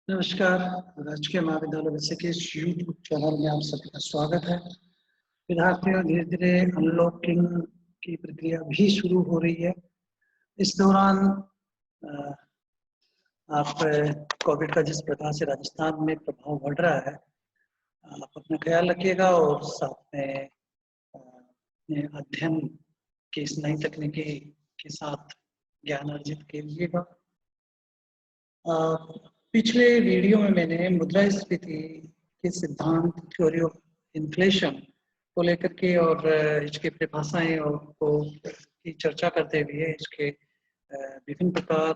नमस्कार। राजकीय महाविद्यालय ऋषिकेश यूट्यूब चैनल में आप सभी का स्वागत है। विद्यार्थियों, धीरे धीरे अनलॉकिंग की प्रक्रिया भी शुरू हो रही है। इस दौरान अ, आप कोविड का जिस प्रकार से राजस्थान में प्रभाव बढ़ रहा है, आप अपना ख्याल रखिएगा और साथ में अपने अध्ययन की इस नई तकनीकी के साथ ज्ञान अर्जित कीजिएगा। पिछले वीडियो में मैंने मुद्रास्फीति के सिद्धांत, थ्योरी ऑफ इन्फ्लेशन को लेकर के और इसकी परिभाषाएं और को की चर्चा करते हुए इसके विभिन्न प्रकार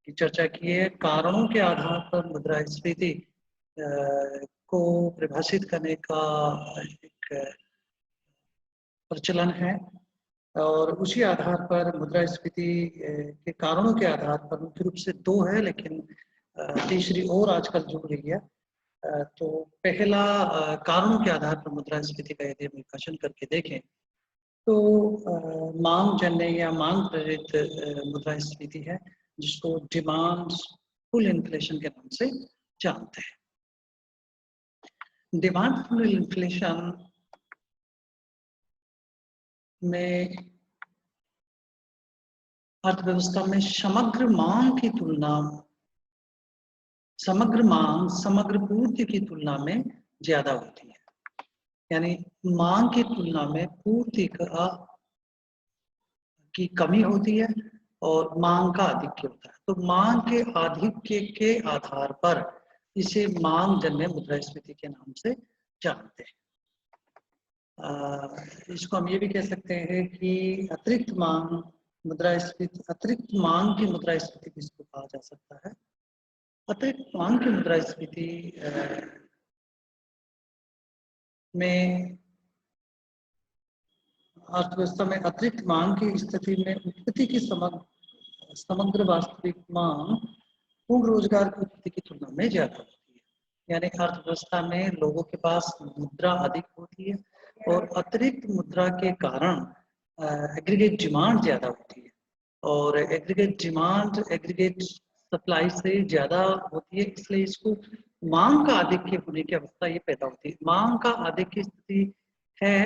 की चर्चा की है। कारणों के आधार पर मुद्रास्फीति को परिभाषित करने का एक प्रचलन है और उसी आधार पर मुद्रास्फीति के कारणों के आधार पर मुख्य रूप से दो है, लेकिन तीसरी और आजकल जुड़ रही है। तो पहला कारणों के आधार पर मुद्रास्फीति का यदि हम विभाजन करके देखें तो मांग जन्य या मांग प्रेरित मुद्रास्फीति है, जिसको डिमांड पुल इन्फ्लेशन के नाम से जानते हैं। डिमांड पुल इन्फ्लेशन में अर्थव्यवस्था में समग्र समग्र पूर्ति की तुलना में ज्यादा होती है। यानी मांग की तुलना में पूर्ति की कमी होती है और मांग का आधिक्य होता है। तो मांग के आधिक्य के आधार पर इसे मांग जन्य मुद्रास्फीति के नाम से जानते हैं। इसको हम ये भी कह सकते हैं कि अतिरिक्त मांग की मुद्रास्फीति किसको कहा जा सकता है। अतिरिक्त मांग की मुद्रास्फीति में अर्थव्यवस्था में अतिरिक्त मांग की स्थिति में उत्पत्ति की समग्र वास्तविक मांग पूर्ण रोजगार की उत्पत्ति की तुलना में ज्यादा होती है। यानी अर्थव्यवस्था में लोगों के पास मुद्रा अधिक होती है और अतिरिक्त मुद्रा के कारण एग्रीगेट डिमांड ज्यादा होती है और एग्रीगेट डिमांड एग्रीगेट सप्लाई से ज्यादा होती है, इसलिए इसको मांग का आधिक्य होने की अवस्था ये पैदा होती है। मांग का आधिक्य स्थिति है,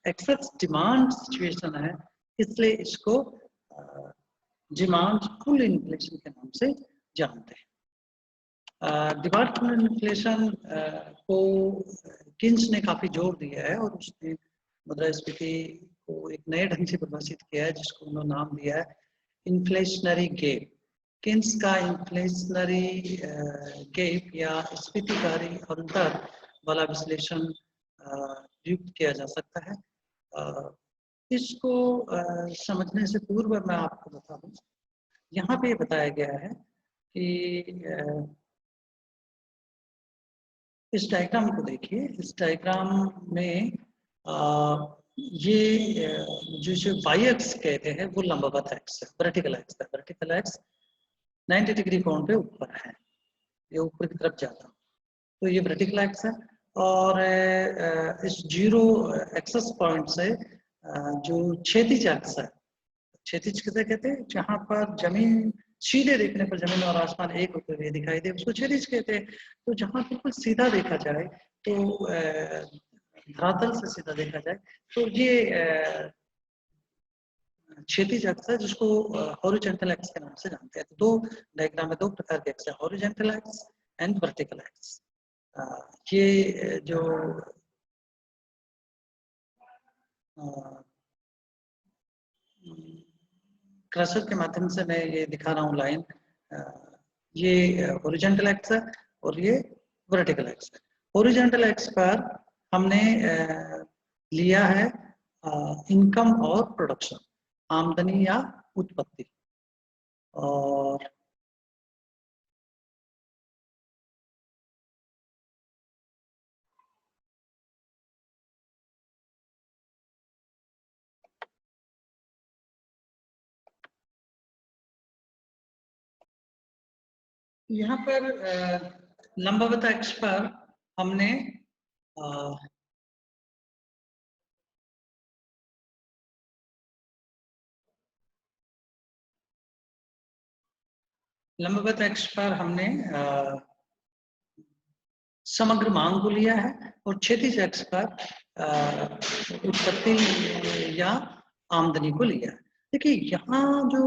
एक्सेस डिमांड सिचुएशन है, इसलिए इसको डिमांड पुल इन्फ्लेशन के नाम से जानते हैं। डिमांड पुल इन्फ्लेशन को किन्स ने काफी जोर दिया है और उसने मुद्रास्फीति को एक नए ढंग से परिभाषित किया है, जिसको उन्होंने नाम दिया है इन्फ्लेशनरी गैप। किन्स का इन्फ्लेशनरी गैप या स्फीतिकारी अंतर वाला विश्लेषण प्रयुक्त किया जा सकता है। इसको समझने से पूर्व मैं आपको बता दूं, यहाँ पे बताया गया है कि इस डायग्राम को देखिए। इस डायग्राम में ये जो वाई एक्स कहते हैं वो लंबवत एक्स है, वर्टिकल एक्स है। वर्टिकल एक्स 90 डिग्री कोण पे ऊपर है, ये ऊपर की तरफ जाता है, तो ये वर्टिकल एक्स है। और इस जीरो एक्सेस पॉइंट से जो क्षैतिज एक्स है, क्षैतिज किसे कहते हैं, जहां पर जमीन सीधे देखने पर जमीन और आसमान एक होते हुए दिखाई दे, उसको क्षैतिज कहते हैं। तो जहां बिल्कुल सीधा देखा जाए, तो धरातल से सीधा देखा जाए, तो ये क्षैतिज एक्स है, जिसको हॉरिजॉन्टल एक्स के नाम से जानते हैं। तो दो डायग्राम में दो प्रकार के एक्स है, horizontal x and vertical x. ये जो क्रसर के माध्यम से मैं ये दिखा रहा हूँ लाइन, ये हॉरिजॉन्टल एक्स है और ये वर्टिकल एक्स है। हॉरिजॉन्टल एक्स पर हमने लिया है इनकम और प्रोडक्शन, आमदनी या उत्पत्ति। और यहाँ पर लंबवत अक्ष पर हमने लंबवत अक्ष पर हमने समग्र मांग को लिया है और क्षैतिज अक्ष पर उत्पत्ति या आमदनी को लिया है। देखिए यहाँ जो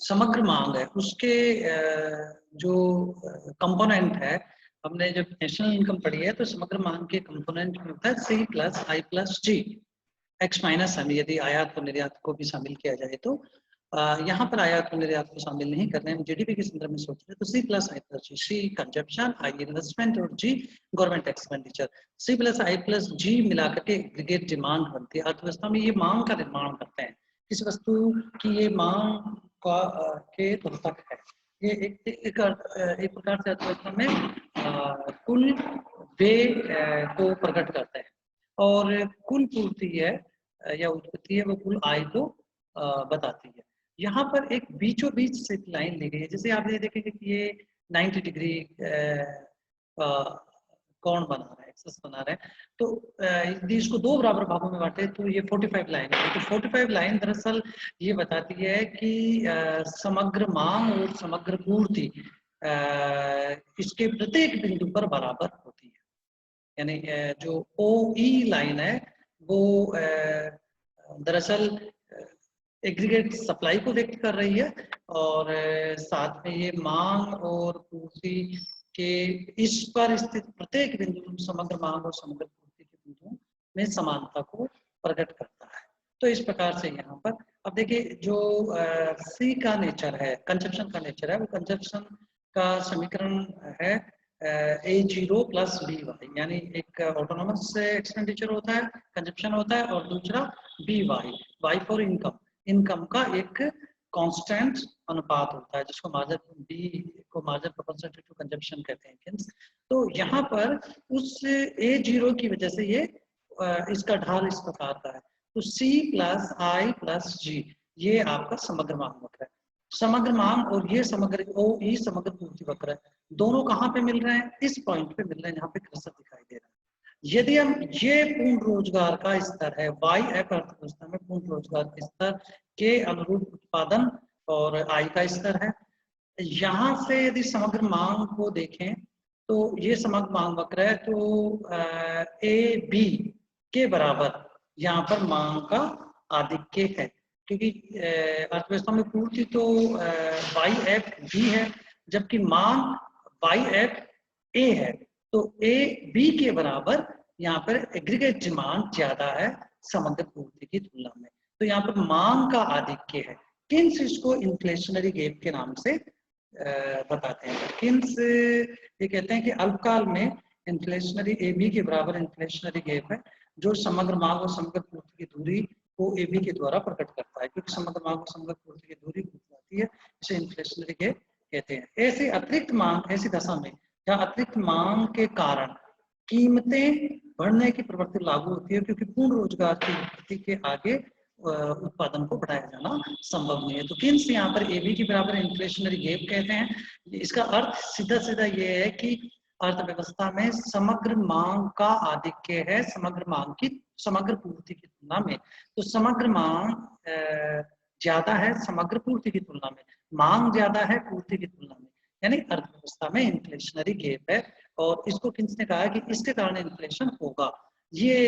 समग्र मांग है उसके जो कंपोनेंट है, हमने जब नेशनल इनकम पढ़ी है तो समग्र मांग के कंपोनेंट में होता है C plus I plus G, X minus M, यदि आयात और निर्यात को भी शामिल किया जाए तो। यहाँ पर आयात और निर्यात को शामिल नहीं कर रहे हैं, हम जीडीपी के संदर्भ में सोच रहे हैं, तो C plus I plus G, C consumption, I investment और G government expenditure. C plus I plus G मिलाकर के एग्रीगेट डिमांड बनती है। अर्थव्यवस्था में ये मांग का निर्माण करते हैं, किस वस्तु की ये मांग का के द्योतक है। ये एक प्रकार से अर्थव्यवस्था में कुल व्यय को प्रकट करते हैं और कुल पूर्ति है या उत्पत्ति है वो कुल आय को बताती है। यहाँ पर एक बीचों बीच से लाइन ली गई है, जैसे आप ये देखेंगे कि ये 90 डिग्री कोण बना रहा है, एक्सिस बना रहा है, तो यदि इसको दो बराबर भागों में बांटे तो ये 45 लाइन है। तो 45 लाइन दरअसल ये बताती है कि समग्र मांग और समग्र पूर्ति इसके प्रत्येक बिंदु पर बराबर होती है। यानी जो OE लाइन है वो दरअसल एग्रीगेट सप्लाई को व्यक्त कर रही है और साथ में ये मांग और पूर्ति के इस पर स्थित प्रत्येक बिंदु समग्र मांग और समग्र पूर्ति के बिंदुओं में समानता को प्रकट करता है। तो इस प्रकार से यहाँ पर अब देखिए जो C का नेचर है, कंजप्शन का नेचर है, वो कंजप्शन का समीकरण है A0 प्लस BY, यानी एक ऑटोनोमस एक्सपेंडिचर होता है, कंजप्शन होता है, और दूसरा BY, Y for income, income का एक कांस्टेंट अनुपात होता है जिसको मार्जिन B को मार्जिन प्रोपोर्शनल टू कंजप्शन कहते हैं। तो यहाँ पर उस A0 की वजह से ये इसका ढाल इस प्रकार का है, तो C plus I plus G ये आपका समग्र मांग वक्र है। समग्र मांग और ये समग्र OE समग्र पूर्ति वक्र है, दोनों कहाँ पे मिल रहे हैं? इस पॉइंट पे मिल रहे हैं, यहाँ पे कर्सर दिखाई दे रहा है। यदि हम ये पूर्ण रोजगार का स्तर है, YF अर्थव्यवस्था में पूर्ण रोजगार के स्तर के अनुरूप उत्पादन और आय का स्तर है, यहाँ से यदि समग्र मांग को देखें तो ये समग्र मांग वक्र है, तो AB के बराबर यहाँ पर मांग का आधिक्य है, क्योंकि अर्थव्यवस्था में पूर्ति तो YF B है जबकि मांग YF A है, तो AB के बराबर यहाँ पर एग्रीगेट डिमांड ज्यादा है समग्र पूर्ति की तुलना में, तो यहाँ पर मांग का आधिक्य है। किन्स इसको इन्फ्लेशनरी गैप के नाम से बताते हैं। किन्स ये कहते हैं कि अल्पकाल में इन्फ्लेशनरी AB के बराबर इन्फ्लेशनरी गैप है जो समग्र मांग और समग्र पूर्ति की दूरी को AB के द्वारा प्रकट करता है, क्योंकि समग्र मांग और समग्र पूर्ति की दूरी जाती है, इसे इन्फ्लेशनरी गैप कहते हैं। ऐसे अतिरिक्त मांग, ऐसी दशा में जहाँ अतिरिक्त मांग के कारण कीमतें बढ़ने की प्रवृत्ति लागू होती है, क्योंकि पूर्ण रोजगार की वृद्धि के आगे उत्पादन को बढ़ाया जाना संभव नहीं है। तो किन्स यहाँ पर AB के बराबर इन्फ्लेशनरी गैप कहते हैं। इसका अर्थ सीधा सीधा ये है कि अर्थव्यवस्था में समग्र मांग का आधिक्य है समग्र मांग की समग्र पूर्ति की तुलना में, तो समग्र मांग ज्यादा है समग्र पूर्ति की तुलना में, मांग ज्यादा है पूर्ति की तुलना में, यानी अर्थव्यवस्था में इन्फ्लेशनरी गैप है। और इसको किन्स ने कहा कि इसके कारण इन्फ्लेशन होगा, ये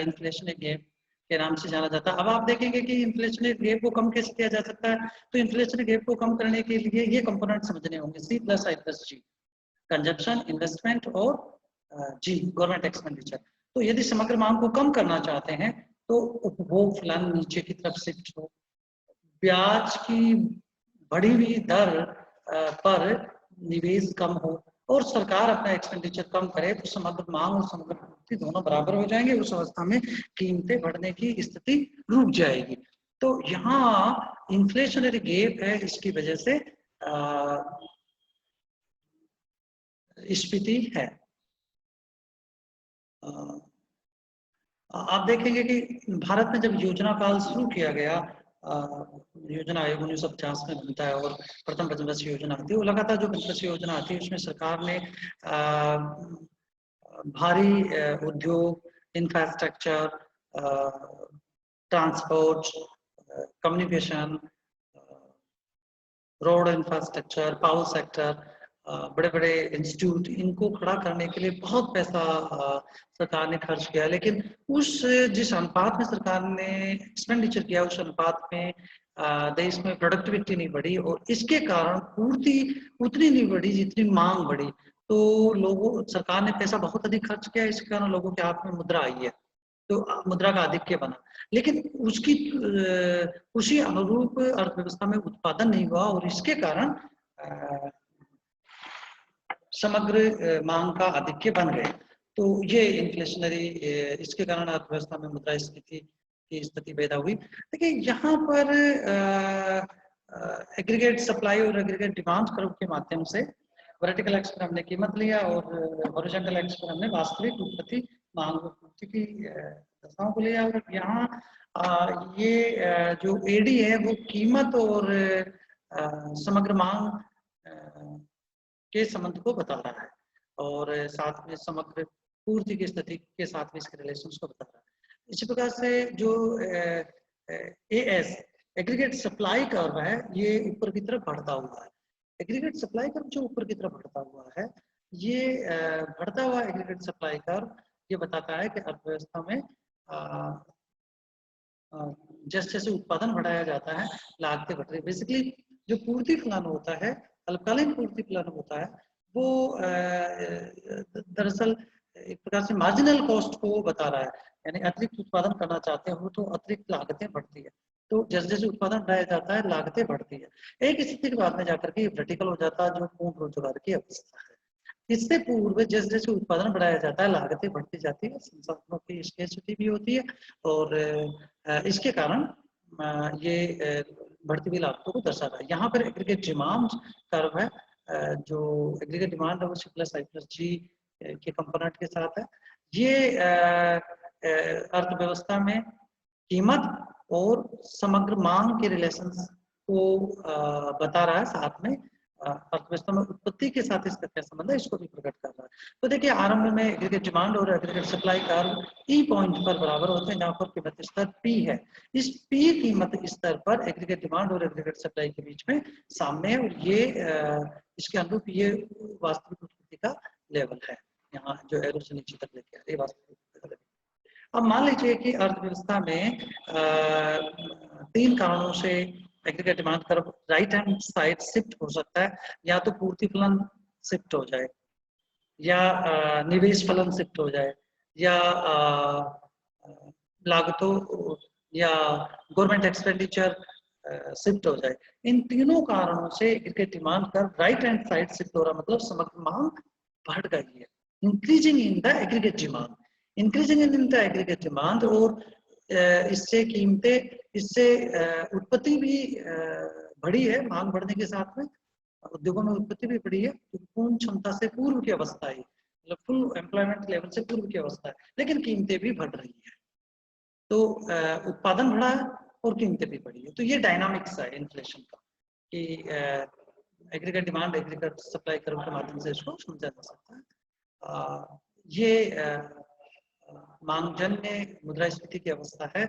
इन्फ्लेशनरी गैप के नाम से जाना जाता है। अब आप देखेंगे कि इन्फ्लेशनरी गैप को कम कैसे किया जा सकता है, तो इन्फ्लेशनरी गैप को कम करने के लिए ये कंपोनेंट समझने होंगे, C plus I plus G, consumption, investment और G गवर्नमेंट एक्सपेंडिचर। तो यदि समग्र मांग को कम करना चाहते हैं तो उपभोग फलन नीचे की तरफ शिफ्ट हो, ब्याज की बढ़ी हुई दर पर निवेश कम हो और सरकार अपना एक्सपेंडिचर कम करे, तो समग्र मांग और समग्र पूर्ति दोनों बराबर हो जाएंगे। उस अवस्था में कीमतें बढ़ने की स्थिति रुक जाएगी। तो यहाँ इन्फ्लेशनरी गैप है, इसकी वजह से स्फीति है। आप देखेंगे कि भारत में जब योजना काल शुरू किया गया, योजना आयोग 1950 में बनता है और प्रथम पंचवर्षीय योजना आती है, वो लगातार जो पंचवर्षीय योजना आती है उसमें सरकार ने भारी उद्योग, infrastructure, transport, communication, road infrastructure, power sector, बड़े बड़े इंस्टीट्यूट, इनको खड़ा करने के लिए बहुत पैसा सरकार ने खर्च किया, लेकिन जिस अनुपात में सरकार ने एक्सपेंडिचर किया उस अनुपात में देश में प्रोडक्टिविटी नहीं बढ़ी, और इसके कारण पूर्ति उतनी नहीं बढ़ी जितनी मांग बढ़ी। तो सरकार ने पैसा बहुत अधिक खर्च किया, इसके कारण लोगों के हाथ में मुद्रा आई है, तो मुद्रा का आधिक्य बना, लेकिन उसी अनुरूप अर्थव्यवस्था में उत्पादन नहीं हुआ, और इसके कारण समग्र मांग का आधिक्य बन गए। तो ये इन्फ्लेशनरी, इसके कारण अर्थव्यवस्था में मुद्रास्फीति की स्थिति पैदा हुई। देखिए यहाँ पर एग्रीगेट सप्लाई और एग्रीगेट डिमांड कर्व के माध्यम से वर्टिकल एक्स पर हमने कीमत लिया और हॉरिजॉन्टल एक्स पर हमने वास्तविक उत्पत्ति मांग और पूर्ति की दशाओं को लिया। और यहाँ ये जो एडी है वो कीमत और समग्र मांग के संबंध को बता रहा है, और साथ में समग्र पूर्ति की स्थिति के साथ भी इसके रिलेशंस को बता रहा है। इसी प्रकार से जो एएस एग्रीगेट सप्लाई कर्व है, ये ऊपर की तरफ बढ़ता हुआ है। एग्रीगेट सप्लाई कर्व जो ऊपर की तरफ बढ़ता हुआ है, ये बढ़ता हुआ एग्रीगेट सप्लाई कर्व ये बताता है कि अर्थव्यवस्था में जैसे जैसे उत्पादन बढ़ाया जाता है लागतें बढ़ रही है। बेसिकली जो पूर्ति फलन होता है, अल्पकालीन पूर्ति फलन होता है, वो दरअसल एक प्रकार से मार्जिनल कॉस्ट को बता रहा है, यानी अतिरिक्त उत्पादन करना चाहते हो तो अतिरिक्त लागतें बढ़ती है। तो जैसे जैसे उत्पादन बढ़ाया जाता है लागतें बढ़ती है। एक स्थिति के बाद में जाकर के वर्टिकल हो जाता है जो पूर्ण रोजगार की अवस्था है। इससे पूर्व जैसे जैसे उत्पादन बढ़ाया जाता है लागतें बढ़ती जाती है, संसाधनों की स्केर्सिटी भी होती है, और इसके कारण ये बढ़ती हुई लागतों को दर्शा रहा है। यहाँ पर एग्रीगेट डिमांड कर्व है, जो एग्रीगेट डिमांड है वो C+I+G के कंपोनेंट के साथ है। ये अर्थव्यवस्था में कीमत और समग्र मांग के रिलेशंस को बता रहा है, साथ में अर्थव्यवस्था में उत्पत्ति के साथ इसका क्या संबंध है इसको भी प्रकट कर रहा है। तो देखिए आरंभ में एग्रीगेट डिमांड और एग्रीगेट सप्लाई कर्व ई पॉइंट पर बराबर होते हैं, जहां पर कीमत स्तर पी है। इस पी कीमत स्तर पर एग्रीगेट डिमांड और एग्रीगेट सप्लाई के बीच में साम्य है, और ये इसके अनुरूप ये वास्तविक उत्पत्ति का लेवल है। यहाँ जो एरो से नीचे तक लेके आ रही है वास्तविक उत्पत्ति का लेवल। अब मान लीजिए कि अर्थव्यवस्था में 3 कारणों से aggregate demand curve right hand side shift हो सकता है, या तो पूर्ति फलन शिफ्ट हो जाए, या निवेश फलन शिफ्ट हो जाए, या लागतों या गवर्नमेंट एक्सपेंडिचर शिफ्ट हो जाए। इन तीनों कारणों से aggregate demand curve right hand side shift हो रहा, मतलब समग्र मांग बढ़ गई है, increasing in the aggregate demand, increasing in the aggregate demand. और इससे कीमतें, इससे उत्पत्ति भी बढ़ी है, मांग बढ़ने के साथ में उद्योगों में उत्पत्ति भी बढ़ी है, पूर्ण क्षमता से पूर्व की अवस्था है, मतलब फुल एम्प्लॉयमेंट लेवल से पूर्व की अवस्था है, लेकिन कीमतें भी बढ़ रही है। तो उत्पादन बढ़ा है और कीमतें भी बढ़ी है। तो ये डायनामिक्स है इन्फ्लेशन का, कि aggregate demand aggregate supply curve के माध्यम से इसको समझा जा सकता है। ये मांगजन्य मुद्रास्फीति की अवस्था है।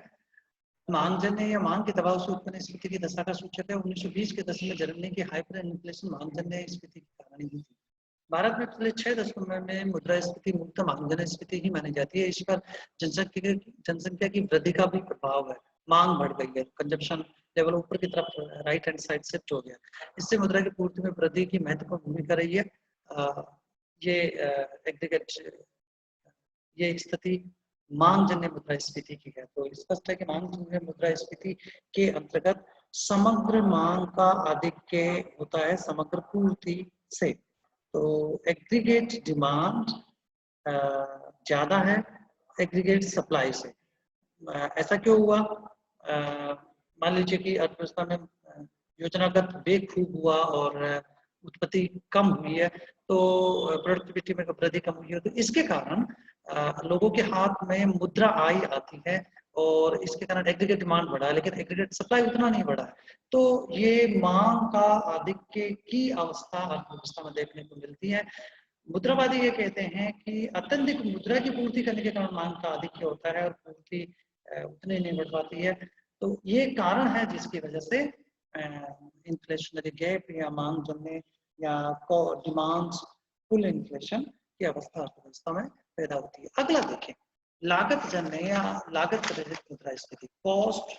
मांगजन्य या मांग के दबाव से उत्पन्न स्फीति की दशा का सूचक है। 1920 के दशक में जर्मनी की हाइपर इन्फ्लेशन मांगजन्य स्फीति के कारण ही थी। भारत में पिछले 6 दशकों में मुद्रास्फीति मुक्त मांगजन्य स्फीति ही मानी जाती है। इस पर जनसंख्या की वृद्धि का भी प्रभाव है। मांग बढ़ गई है, कंजप्शन लेवल ऊपर की तरफ राइट हैंड साइड शिफ्ट हो गया। इससे मुद्रा की पूर्ति में वृद्धि की महत्वपूर्ण भूमिका रही है। ये एग्रीगेट ये एक स्थिति मांगजन्य मुद्रास्फीति की है। तो स्पष्ट है कि मांगजन्य मुद्रास्फीति के अंतर्गत समग्र मांग का आधिक्य होता है समग्र पूर्ति से। तो एग्रीगेट डिमांड ज्यादा है एग्रीगेट सप्लाई से। ऐसा क्यों हुआ? मान लीजिए कि अर्थव्यवस्था में योजनागत वेग खूब हुआ और उत्पत्ति कम हुई है, तो प्रोडक्टिविटी में वृद्धि कम हुई है, तो इसके कारण लोगों के हाथ में मुद्रा आई आती है, और इसके कारण एग्रीगेट डिमांड बढ़ा है, लेकिन एग्रीगेट सप्लाई उतना नहीं बढ़ा है। तो ये मांग का आधिक्य की अवस्था अर्थव्यवस्था में देखने को मिलती है। मुद्रावादी ये कहते हैं कि अत्यधिक मुद्रा की पूर्ति करने के कारण मांग का आधिक्य होता है और पूर्ति उतनी नहीं बढ़ पाती है। तो ये कारण है जिसकी वजह से इन्फ्लेशनरी गैप या मांग जन्य या डिमांड्स पुल इन्फ्लेशन की अवस्था अर्थव्यवस्था में पैदा होती है। अगला देखें, लागत जन्य या लागत प्रेरित मुद्रास्फीति, कॉस्ट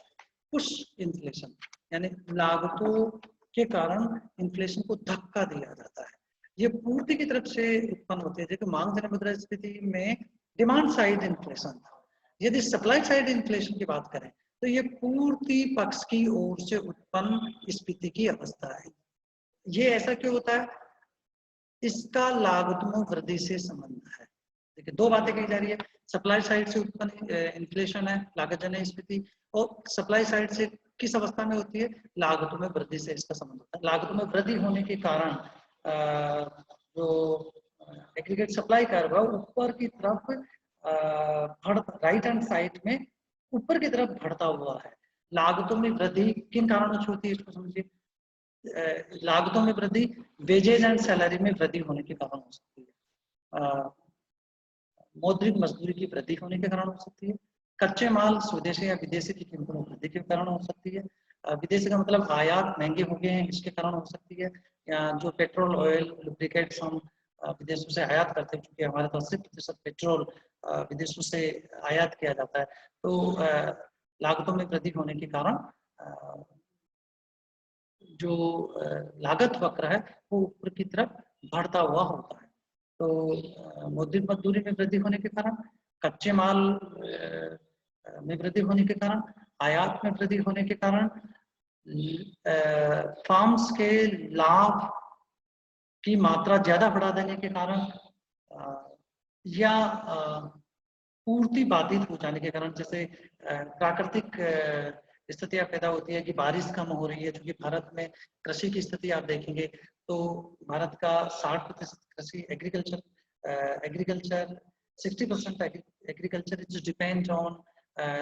पुश इन्फ्लेशन, यानी लागतों के कारण इन्फ्लेशन को धक्का दिया जाता है। ये पूर्ति की तरफ से उत्पन्न होती है, जैसे मांग जन्य मुद्रास्फीति में डिमांड साइड इन्फ्लेशन था। यदि सप्लाई साइड इन्फ्लेशन की बात करें तो ये पूर्ति पक्ष की ओर से उत्पन्न स्फीति की अवस्था है। ये ऐसा क्यों होता है? इसका लागतों में वृद्धि से संबंध है। देखिए, दो बातें कही जा रही है, सप्लाई साइड से उत्पन्न इन्फ्लेशन है लागत जन्य स्फीति, और सप्लाई साइड से किस अवस्था में होती है? लागतों में वृद्धि से इसका संबंध होता है। लागतों में वृद्धि होने के कारण जो एग्रीगेट सप्लाई कर्व है ऊपर की तरफ राइट हैंड साइड में ऊपर की तरफ बढ़ता हुआ है। लागतों में वृद्धि किन कारणों से होती है इसको समझिए। लागतों में वृद्धि वेजेज एंड सैलरी में वृद्धि होने के कारण हो सकती है, मौद्रिक मजदूरी की वृद्धि होने के कारण हो सकती है, कच्चे माल स्वदेशी या विदेशी की कीमतों में वृद्धि के कारण हो सकती है, विदेशी का मतलब आयात महंगे हो गए हैं इसके कारण हो सकती है, या जो पेट्रोल ऑयल लुब्रिकेट्स हम विदेशों से आयात करते हैं, क्योंकि हमारे पास 80% पेट्रोल विदेशों से आयात किया जाता है, तो लागतों में वृद्धि होने के कारण जो लागत वक्र है वो ऊपर की तरफ बढ़ता हुआ होता है। तो मौद्रिक मजदूरी में वृद्धि होने के कारण, कच्चे माल में वृद्धि होने के कारण, आयात में वृद्धि होने के कारण, फार्म्स के लाभ की मात्रा ज्यादा बढ़ा देने के कारण, या पूर्ति बाधित हो जाने के कारण, जैसे प्राकृतिक स्थितियां पैदा होती है कि बारिश कम हो रही है। क्योंकि भारत में कृषि की स्थिति आप देखेंगे तो भारत का 60% कृषि agriculture 60% agriculture is depend on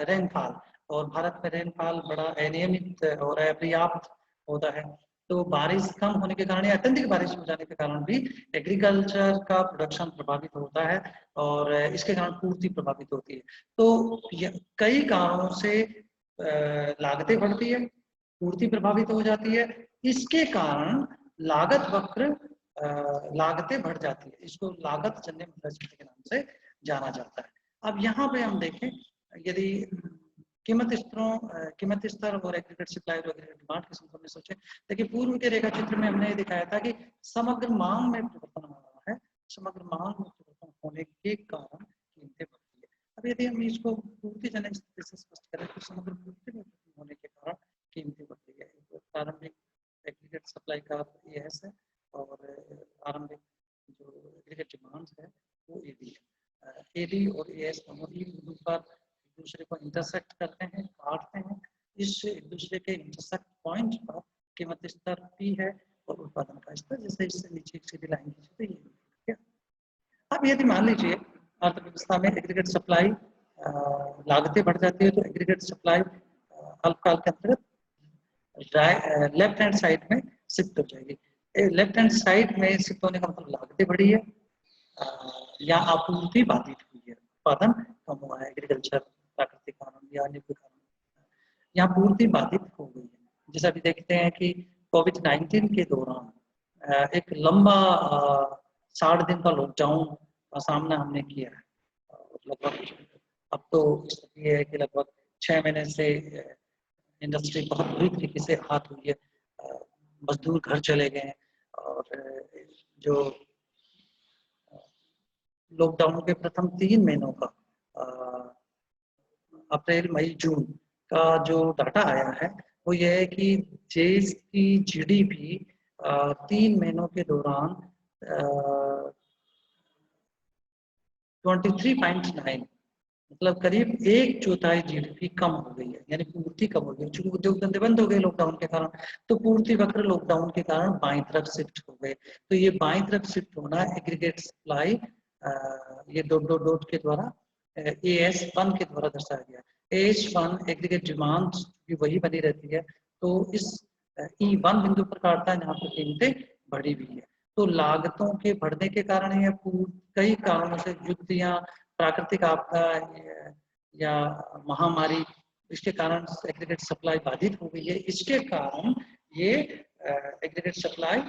rainfall, और भारत में रेनफॉल बड़ा अनियमित और अपर्याप्त होता है। तो बारिश कम होने के कारण या अत्यधिक बारिश हो जाने के कारण भी एग्रीकल्चर का प्रोडक्शन प्रभावित होता है और इसके कारण पूर्ति प्रभावित होती है। तो कई कारणों से लागतें बढ़ती है, पूर्ति प्रभावित हो जाती है, इसके कारण लागत वक्र लागतें बढ़ जाती है। इसको लागत जन्य मुद्रास्फीति के नाम से जाना जाता है। अब यहाँ पे हम देखें, यदि कीमत स्तर और एग्रीगेट सप्लाई और एग्रीगेट डिमांड के संदर्भ में सोचें, देखिए पूर्व के रेखा चित्र में हमने दिखाया था कि समग्र मांग में परिवर्तन हो रहा है, समग्र मांग में परिवर्तन होने के कारण कीमतें बढ़ती है। अब यदि हम इसको पूर्ति जन्य स्थिति से स्पष्ट करें तो समग्र पूर्ति में होने के कारण कीमतें बढ़ती है। प्रारंभिक एग्रीगेट सप्लाई का एएस है और प्रारंभिक जो एग्रीगेट डिमांड है वो एडी है। एडी और एएस दोनों ही बिंदु पर एक दूसरे को इंटरसेक्ट करते हैं, काटते हैं। इस एक दूसरे के इंटरसेक्ट पॉइंट पर कीमत स्तर पी है और उत्पादन का स्तर, जैसे इससे नीचे एक सीधी लाइन खींचते हैं, ठीक है। अब यदि मान लीजिए अर्थव्यवस्था में एग्रीगेट सप्लाई लागतें बढ़ जाती है तो एग्रीगेट सप्लाई अल्पकाल के अंतर्गत लेफ्ट हैंड साइड में शिफ्ट हो जाएगी। लेफ्ट हैंड साइड में शिफ्ट होने का मतलब लागतें बढ़ी है या आपूर्ति बाधित हुई है, उत्पादन कम हुआ है, एग्रीकल्चर प्राकृतिक कारण या अन्य कोई कारण, यहाँ पूर्ति बाधित हो गई है। जैसा अभी देखते हैं कि कोविड-19 के दौरान एक लंबा 60 दिन का लॉकडाउन का सामना हमने किया है। लगभग अब तो स्थिति है कि लगभग 6 महीने से इंडस्ट्री बहुत बुरी तरीके से हाथ हुई है, मजदूर घर चले गए हैं और जो लॉकडाउन के प्रथम 3 महीनों का अप्रैल मई जून का जो डाटा आया है वो ये है कि देश की जीडीपी 3 महीनों के दौरान 23.9 मतलब करीब 1/4 जीडीपी कम हो गई है, यानी पूर्ति कम हो गई। चूंकि उद्योग धंधे बंद हो गए लॉकडाउन के कारण, तो पूर्ति वक्र लॉकडाउन के कारण बाईं तरफ शिफ्ट हो गए। तो ये बाईं तरफ शिफ्ट होना एग्रीगेट सप्लाई ये डॉट के द्वारा AS1 के द्वारा दर्शाया गया। AS1 एग्रीगेट डिमांड भी वही बनी रहती है, तो इस E1 बिंदु पर काटता है जहाँ पर कीमतें बढ़ी हुई है। तो लागतों के बढ़ने के कारण या कई कारणों से युद्ध या प्राकृतिक आपदा या महामारी, इसके कारण एग्रीगेट सप्लाई बाधित हो गई है। इसके कारण ये एग्रीगेट सप्लाई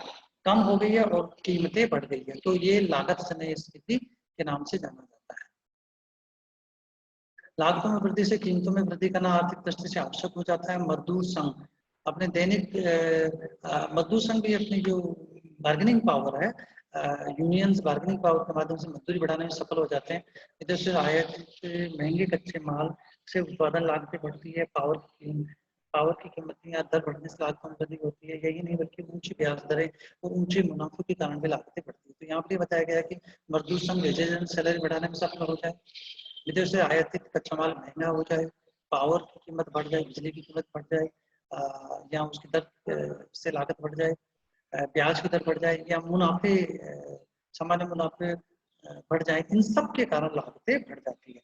कम हो गई है और कीमतें बढ़ गई है, तो ये लागत जन्य स्फीति के नाम से जाना जाता है। लागतों में वृद्धि से कीमतों में वृद्धि करना आर्थिक दृष्टि से आवश्यक हो जाता है। मजदूर संघ अपने दैनिक मजदूर संघ भी अपनी जो बार्गेनिंग पावर है, यूनियंस बार्गेनिंग पावर के माध्यम से मजदूरी बढ़ाने में सफल हो जाते हैं। इधर से आयात महंगे कच्चे माल से उत्पादन लागतें बढ़ती है। पावर की कीमत या दर बढ़ने से लागतों में वृद्धि होती है। यही नहीं बल्कि ऊंची ब्याज दरें और ऊंचे मुनाफे के कारण भी लागतें बढ़ती है। तो यहाँ पर बताया गया है कि मजदूर संघ वेजेज एंड सैलरी बढ़ाने में सफल हो जाए, विदेश से आयातित कच्चा माल महंगा हो जाए, पावर की कीमत बढ़ जाए, बिजली की कीमत बढ़ जाए, या उसकी दर से लागत बढ़ जाए, ब्याज की दर बढ़ जाए, या मुनाफे सामान्य मुनाफे बढ़ जाए, इन सब के कारण लागतें बढ़ जाती है।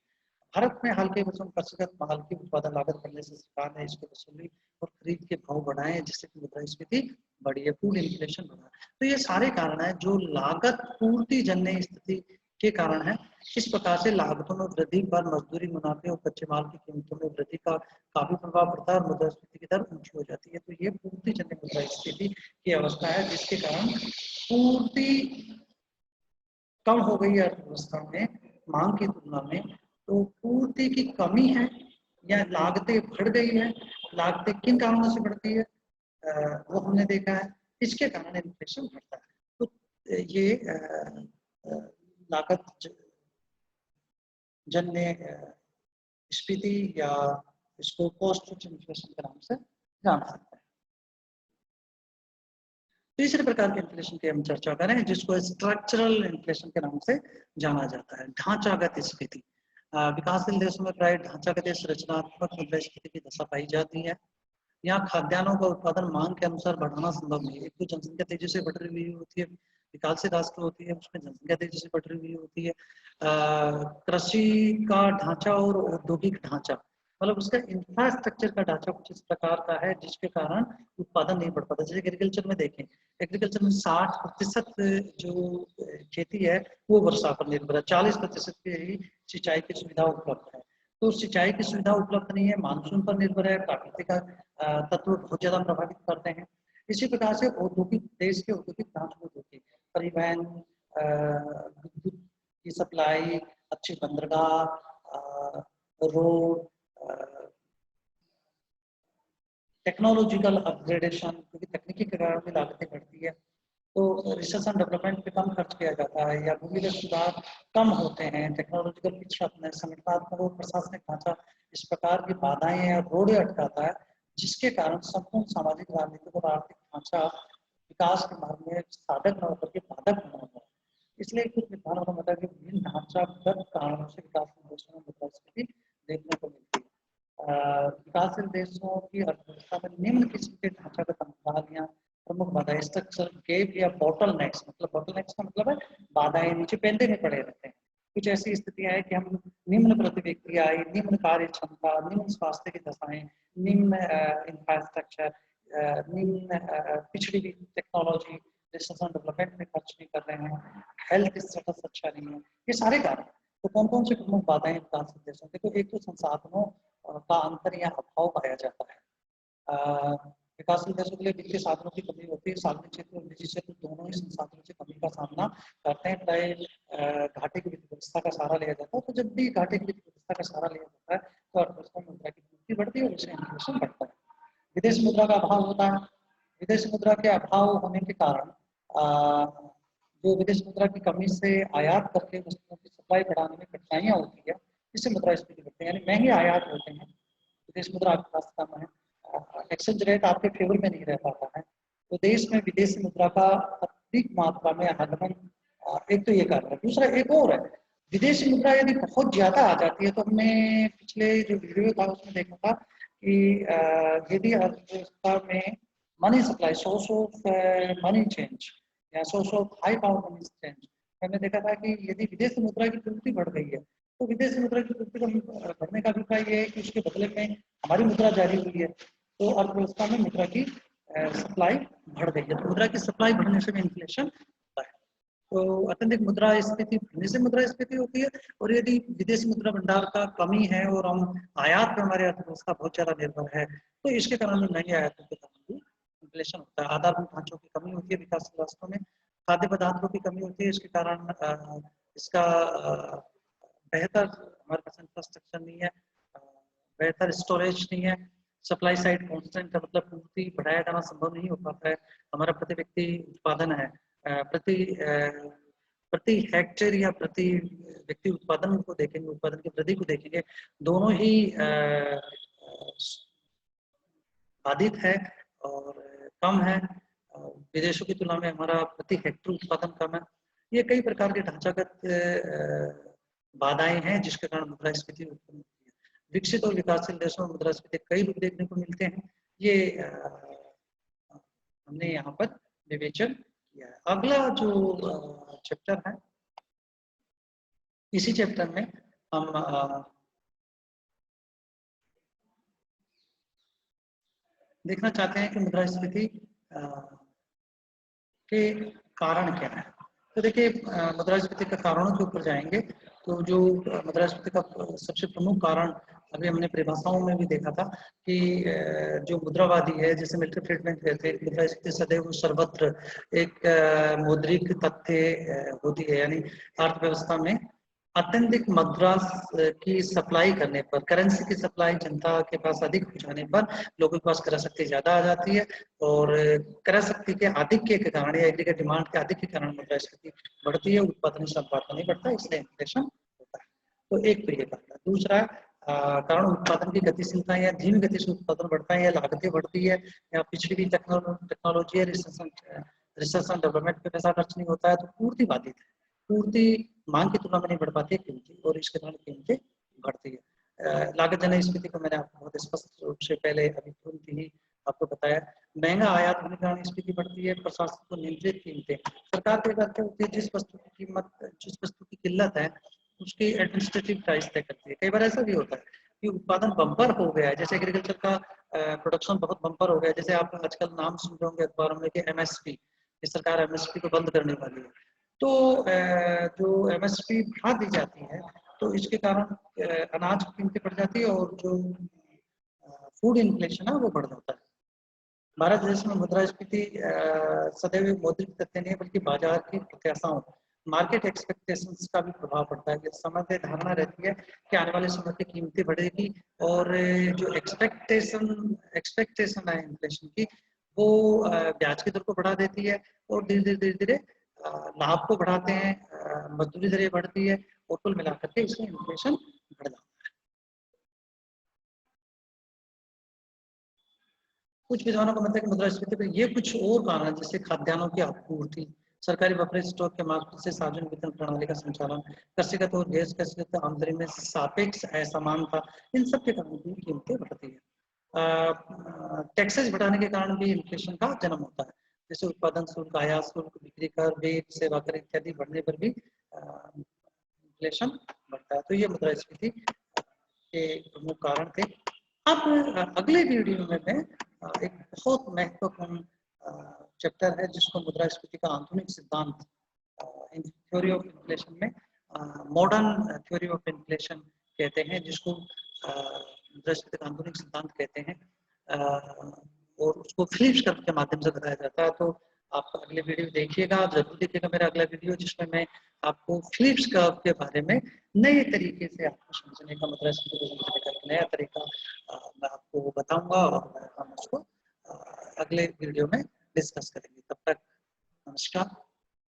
भारत में हाल के वर्षों में कृषिगत माल की उत्पादन लागत बढ़ने से सरकार ने इसकी वसूली और खरीद के भाव बढ़ाए हैं, जिससे कि मुद्रास्फीति बढ़ी है, फूड इन्फ्लेशन बढ़ा। तो ये सारे कारण हैं जो लागत पूर्ति जन्य स्थिति के कारण है। इस प्रकार से लागतों में वृद्धि पर मजदूरी, मुनाफे और कच्चे माल की कीमतों में वृद्धि का काफी प्रभाव पड़ता है और मुद्रास्फीति की दर ऊंची हो जाती है। तो ये पूर्ति जन्य मुद्रास्फीति की अवस्था है, जिसके कारण पूर्ति कम हो गई है अर्थव्यवस्था में मांग की तुलना में। तो पूर्ति की कमी है या लागतें बढ़ गई है। लागतें किन कारणों से बढ़ती है वो हमने देखा है, इसके कारण इन्फ्लेशन बढ़ता है। तो ये लागत जन्य स्फीति या इसको कॉस्ट इन्फ्लेशन के नाम से जान सकते हैं। तीसरे प्रकार के इन्फ्लेशन की हम चर्चा करें, जिसको स्ट्रक्चरल इन्फ्लेशन के नाम से जाना जाता है, ढांचागत स्फीति। विकासशील देशों में प्राय ढांचागत संरचनात्मक मुद्रास्फीति की दशा पाई जाती है। यहाँ खाद्यान्नों का उत्पादन मांग के अनुसार बढ़ाना संभव नहीं है। एक तो जनसंख्या तेजी से बढ़ रही हुई होती है, विकासशील राष्ट्र होती है, उसमें जनसंख्या तेजी से बढ़ रही हुई होती है। कृषि का ढांचा और औद्योगिक ढांचा, मतलब उसका इंफ्रास्ट्रक्चर का ढांचा कुछ इस प्रकार का है जिसके कारण उत्पादन नहीं बढ़ पाता। जैसे एग्रीकल्चर में देखें, एग्रीकल्चर में 60% जो खेती है वो वर्षा पर निर्भर है, 40% की ही सिंचाई की सुविधा उपलब्ध है। तो सिंचाई की सुविधा उपलब्ध नहीं है, मानसून पर निर्भर है, प्राकृतिक तत्व बहुत ज्यादा प्रभावित करते हैं। इसी प्रकार से औद्योगिक, देश के औद्योगिक ढांचे को देखिए, परिवहन, विद्युत की सप्लाई, अच्छी बंदरगाह, रोड, टेक्नोलॉजिकल अपग्रेडेशन, क्योंकि तकनीकी के कारण भी लागतें बढ़ती है। तो रिसर्च एंड डेवलपमेंट पे कम खर्च किया जाता है या भूमिगत सुधार कम होते हैं, टेक्नोलॉजिकल पिछड़ापन, संगठनात्मक और प्रशासनिक ढांचा इस प्रकार की बाधाएं या रोड़े अटकाता है, जिसके कारण संपूर्ण सामाजिक, राजनीतिक और आर्थिक ढांचा विकास के मार्ग में साधक न होकर के बाधक बना हुआ है। इसलिए कुछ विद्वानों का मतलब है कि विभिन्न ढांचागत कारणों से विकास देशों में मुद्रास्फीति देखने को मिलती है। विकासशील देशों की अर्थव्यवस्था में निम्न किस्म के ढांचागत अंतराल या प्रमुख बाधाएं, स्ट्रक्चरल गैप या बॉटलनेक्स, मतलब बॉटलनेक्स का मतलब है बाधाएं, नीचे पेंदे में पड़े रहते हैं। कुछ ऐसी स्थितियां हैं कि हम निम्न प्रति व्यक्ति आय, निम्न कार्य क्षमता, निम्न स्वास्थ्य की दशाएं, निम्न इंफ्रास्ट्रक्चर, निम्न पिछड़ी हुई टेक्नोलॉजी, रिसर्च एंड डेवलपमेंट में खर्च नहीं कर रहे हैं, हेल्थ स्टेटस अच्छा नहीं है, ये सारे कारण। तो कौन कौन से प्रमुख बाधाएं विकासशील देशों के? तो एक तो संसाधनों का अंतर या अभाव पाया जाता है। विकासशील देशों के लिए वित्तीय साधनों की कमी होती है, सार्वजनिक क्षेत्र और निजी क्षेत्र दोनों ही संसाधनों से कमी का सामना करते हैं। प्राय घाटे की वित्त व्यवस्था का सहारा लिया जाता है। तो जब भी घाटे की वित्त व्यवस्था का सहारा लिया जाता है तो अर्थव्यवस्था में मुद्रा की पूर्ति बढ़ती है और उससे इन्फ्लेशन बढ़ता है। विदेशी मुद्रा का अभाव होता है। विदेशी मुद्रा के अभाव होने के कारण जो विदेशी मुद्रा की कमी से आयात करके वस्तुओं की सप्लाई बढ़ाने में कठिनाइयां होती है, इससे मुद्रास्फीति बढ़ती है, यानी महंगे आयात होते हैं, विदेश मुद्रा आपके पास कम है, एक्सचेंज रेट आपके फेवर में नहीं रह पाता है, तो देश में विदेशी मुद्रा का अधिक मात्रा में आगमन, एक तो ये कारण है। दूसरा एक और है, विदेशी मुद्रा यदि बहुत ज्यादा आ जाती है, तो हमने पिछले जो वीडियो था उसमें देखा था कि यदि अर्थव्यवस्था में money supply, source of money change या source of high power money change, हमने देखा था कि यदि विदेशी मुद्रा की पूर्ति बढ़ गई है, तो विदेशी मुद्रा की पूर्ति बढ़ने का अभिप्राय ये है कि उसके बदले में हमारी मुद्रा जारी हुई है, तो अर्थव्यवस्था में मुद्रा की सप्लाई बढ़ गई है। तो मुद्रा की सप्लाई बढ़ने से भी इन्फ्लेशन होता है। तो अत्यधिक मुद्रा स्फीति बढ़ने से मुद्रा स्फीति होती है, और यदि विदेशी मुद्रा भंडार का कमी है और हम आयात पर हमारी अर्थव्यवस्था बहुत ज्यादा निर्भर है, तो इसके कारण महंगे आयातों के कारण भी इन्फ्लेशन होता है। आधारभूत ढांचों की कमी होती है विकासशील राष्ट्रों में, खाद्य पदार्थों की कमी होती है, इसके कारण इसका बेहतर हमारे पास इंफ्रास्ट्रक्चर नहीं है, बेहतर स्टोरेज नहीं है, सप्लाई साइड कांस्टेंट है, मतलब पूर्ति बढ़ाया जाना संभव नहीं हो पाता है। हमारा प्रति व्यक्ति उत्पादन है, प्रति हेक्टेयर या प्रति व्यक्ति उत्पादन को देखेंगे, उत्पादन की वृद्धि को देखेंगे, दोनों ही बाधित है और कम है। विदेशों की तुलना में हमारा प्रति हेक्टेयर उत्पादन कम है। ये कई प्रकार के ढांचागत बाधाएं हैं जिसके कारण मुद्रास्फीति उत्पन्न होती है। विकसित और विकासशील देशों में मुद्रास्फीति कई रूप देखने को मिलते हैं, ये हमने यहाँ पर विवेचन किया है। अगला जो चैप्टर है, इसी चैप्टर में हम देखना चाहते हैं कि मुद्रास्फीति के कारण क्या है। तो देखिए, मुद्रास्फीति के कारणों के ऊपर जाएंगे तो जो मुद्रास्फीति का सबसे प्रमुख कारण अभी हमने परिभाषाओं में भी देखा था कि जो मुद्रावादी है, जैसे मिल्टन फ्रीडमैन कहते हैं, मुद्रास्फीति सदैव सर्वत्र एक मौद्रिक तथ्य होती है, यानी अर्थव्यवस्था में अत्यधिक मुद्रा की सप्लाई करने पर, करेंसी की सप्लाई जनता के पास अधिक हो जाने पर लोगों के पास क्रय शक्ति ज्यादा आ जाती है, और क्रय शक्ति के आधिक्य के कारण या एग्रीगेट डिमांड के आधिक्य के कारण मुद्रास्फीति बढ़ती है, उत्पादन अनुपात नहीं बढ़ता, इसलिए इन्फ्लेशन होता है। तो एक तो ये कारण है। दूसरा कारण उत्पादन की गतिशीलता या धीमी गति से उत्पादन बढ़ता है, या लागतें बढ़ती है, या पिछड़ी हुई टेक्नोलॉजी या रिसर्च एंड डेवलपमेंट पे पैसा खर्च नहीं होता है, तो पूर्ति बाधित है। पूर्ति मांग की तुलना में नहीं बढ़ पाती है कीमतें, और इसके कारण कीमतें बढ़ती है। लागत जनित स्फीति को मैंने आपको बहुत स्पष्ट रूप से पहले अभी तुरंत ही आपको बताया। महंगा आयात होने के कारण स्फीति बढ़ती है। प्रशासन को नियंत्रित कीमतें, सरकार के क्या होती है, जिस वस्तु की कीमत, जिस वस्तु की किल्लत है उसकी एडमिनिस्ट्रेटिव प्राइस तय करती है। कई बार ऐसा भी होता है कि उत्पादन बम्पर हो गया है, जैसे एग्रीकल्चर का प्रोडक्शन बहुत बम्पर हो गया है, जैसे आप आजकल नाम सुन रहे होंगे अखबारों में कि एमएसपी, सरकार एमएसपी को बंद करने वाली है। तो जो एमएसपी बढ़ा दी जाती है तो इसके कारण अनाज की कीमतें बढ़ जाती है, और जो फूड इन्फ्लेशन है वो बढ़ जाता है। भारत देश में मुद्रास्फीति सदैव मौद्रिक तथ्य नहीं है, बल्कि बाजार की प्रत्याशाओं, मार्केट एक्सपेक्टेशंस का भी प्रभाव पड़ता है। कि समय धारणा रहती है कि आने वाले समय पे कीमतें बढ़ेगी, और जो एक्सपेक्टेशन है इन्फ्लेशन की, वो ब्याज की दर को बढ़ा देती है, और धीरे धीरे लाभ को बढ़ाते हैं, मजदूरी दरें बढ़ती है, और कुल मिलाकर के इसमें इन्फ्लेशन बढ़ जाता है। कुछ विद्वानों का मत है कि मुद्रास्फीति पर ये कुछ और कारण है, जैसे खाद्यान्नों की आपूर्ति, सरकारी बफर स्टॉक के माध्यम से सार्वजनिक वितरण प्रणाली का संचालन, कृषिगत और गैर कृषिगत आमदनी में सापेक्ष असमानता, इन सब के कारण भी कीमतें बढ़ती है। टैक्सेस बढ़ाने के कारण भी इन्फ्लेशन का जन्म होता है, जैसे उत्पादन शुल्क, आयात शुल्क, बिक्री कर, वेट, सेवा कर इत्यादि बढ़ने पर भी इन्फ्लेशन बढ़ता है। तो ये मुद्रास्फीति के प्रमुख कारण थे। अब अगले वीडियो में मैं एक बहुत महत्वपूर्ण चैप्टर है जिसको मुद्रास्फीति का आधुनिक सिद्धांत, इन थ्योरी ऑफ इन्फ्लेशन में मॉडर्न थ्योरी ऑफ इन्फ्लेशन कहते हैं, जिसको मुद्रास्फीति का आधुनिक सिद्धांत कहते हैं, और उसको फिलिप्स कर्व के माध्यम से बताया जाता है। तो आप अगले वीडियो देखिएगा, आप जरूर देखिएगा मेरा अगला वीडियो, जिसमें मैं आपको फिलिप्स कर्व के बारे में नए तरीके से आपको समझने का, मुद्रास्फीति को समझने का एक नया तरीका मैं आपको बताऊंगा, और हम उसको अगले वीडियो में डिस्कस करेंगे। तब तक नमस्कार।